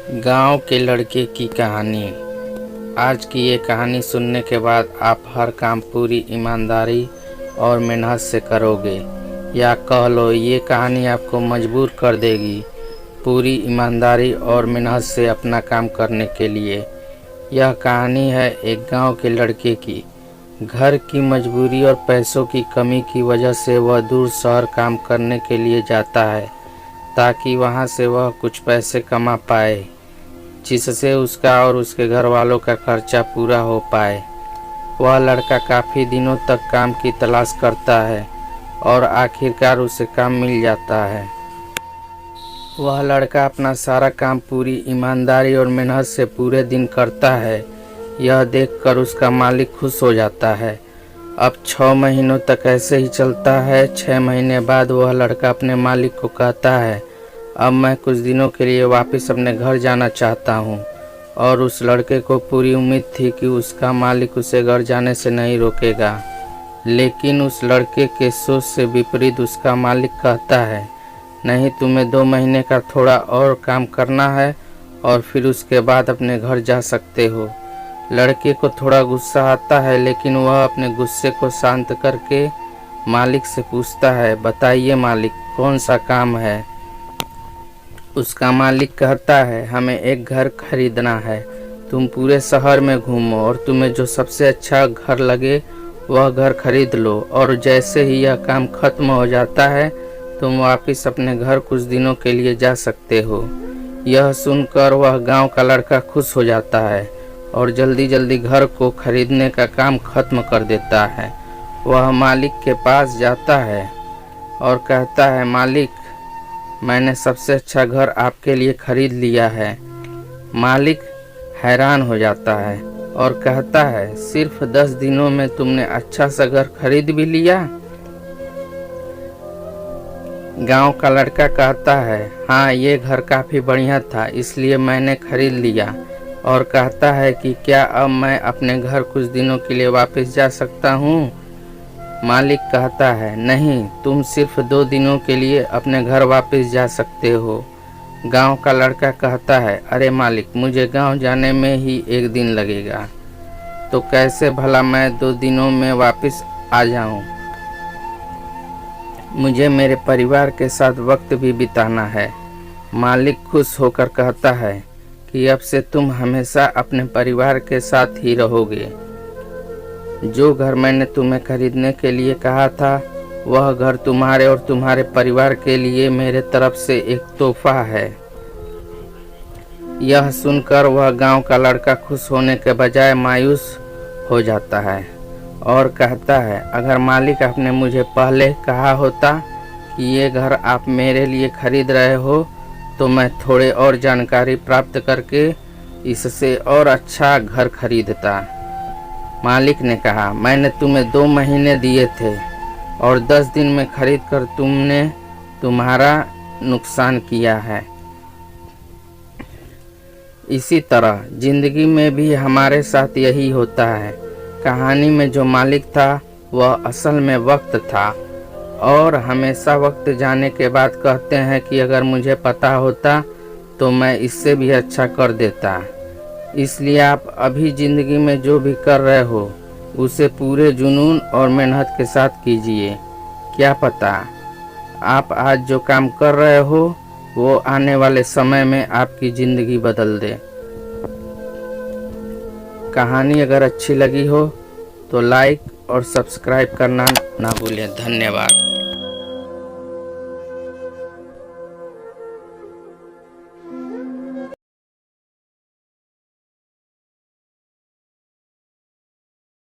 गांव के लड़के की कहानी। आज की ये कहानी सुनने के बाद आप हर काम पूरी ईमानदारी और मेहनत से करोगे, या कह लो ये कहानी आपको मजबूर कर देगी पूरी ईमानदारी और मेहनत से अपना काम करने के लिए। यह कहानी है एक गांव के लड़के की। घर की मजबूरी और पैसों की कमी की वजह से वह दूर शहर काम करने के लिए जाता है, ताकि वहां से वह कुछ पैसे कमा पाए, जिससे उसका और उसके घर वालों का खर्चा पूरा हो पाए। वह लड़का काफ़ी दिनों तक काम की तलाश करता है और आखिरकार उसे काम मिल जाता है। वह लड़का अपना सारा काम पूरी ईमानदारी और मेहनत से पूरे दिन करता है। यह देखकर उसका मालिक खुश हो जाता है। अब 6 महीनों तक ऐसे ही चलता है। 6 महीने बाद वह लड़का अपने मालिक को कहता है, अब मैं कुछ दिनों के लिए वापस अपने घर जाना चाहता हूँ। और उस लड़के को पूरी उम्मीद थी कि उसका मालिक उसे घर जाने से नहीं रोकेगा, लेकिन उस लड़के के सोच से विपरीत उसका मालिक कहता है, नहीं, तुम्हें 2 महीने का थोड़ा और काम करना है और फिर उसके बाद अपने घर जा सकते हो। लड़के को थोड़ा गुस्सा आता है, लेकिन वह अपने गुस्से को शांत करके मालिक से पूछता है, बताइए मालिक, कौन सा काम है। उसका मालिक कहता है, हमें एक घर खरीदना है। तुम पूरे शहर में घूमो और तुम्हें जो सबसे अच्छा घर लगे वह घर खरीद लो, और जैसे ही यह काम खत्म हो जाता है तुम वापस अपने घर कुछ दिनों के लिए जा सकते हो। यह सुनकर वह गांव का लड़का खुश हो जाता है और जल्दी जल्दी घर को खरीदने का काम खत्म कर देता है। वह मालिक के पास जाता है और कहता है, मालिक, मैंने सबसे अच्छा घर आपके लिए खरीद लिया है। मालिक हैरान हो जाता है और कहता है, सिर्फ 10 दिनों में तुमने अच्छा सा घर खरीद भी लिया। गांव का लड़का कहता है, हाँ, ये घर काफ़ी बढ़िया था, इसलिए मैंने खरीद लिया। और कहता है कि क्या अब मैं अपने घर कुछ दिनों के लिए वापस जा सकता हूँ। मालिक कहता है, नहीं, तुम सिर्फ 2 दिनों के लिए अपने घर वापस जा सकते हो। गांव का लड़का कहता है, अरे मालिक, मुझे गांव जाने में ही 1 दिन लगेगा, तो कैसे भला मैं 2 दिनों में वापस आ जाऊं। मुझे मेरे परिवार के साथ वक्त भी बिताना है। मालिक खुश होकर कहता है कि अब से तुम हमेशा अपने परिवार के साथ ही रहोगे। जो घर मैंने तुम्हें खरीदने के लिए कहा था, वह घर तुम्हारे और तुम्हारे परिवार के लिए मेरे तरफ से एक तोहफा है। यह सुनकर वह गांव का लड़का खुश होने के बजाय मायूस हो जाता है और कहता है, अगर मालिक आपने मुझे पहले कहा होता कि ये घर आप मेरे लिए खरीद रहे हो, तो मैं थोड़े और जानकारी प्राप्त करके इससे और अच्छा घर खरीदता। मालिक ने कहा, मैंने तुम्हें 2 महीने दिए थे और 10 दिन में खरीद कर तुमने तुम्हारा नुकसान किया है। इसी तरह जिंदगी में भी हमारे साथ यही होता है। कहानी में जो मालिक था वह असल में वक्त था, और हमेशा वक्त जाने के बाद कहते हैं कि अगर मुझे पता होता तो मैं इससे भी अच्छा कर देता। इसलिए आप अभी ज़िंदगी में जो भी कर रहे हो उसे पूरे जुनून और मेहनत के साथ कीजिए। क्या पता आप आज जो काम कर रहे हो वो आने वाले समय में आपकी ज़िंदगी बदल दे। कहानी अगर अच्छी लगी हो तो लाइक और सब्सक्राइब करना ना भूलें। धन्यवाद।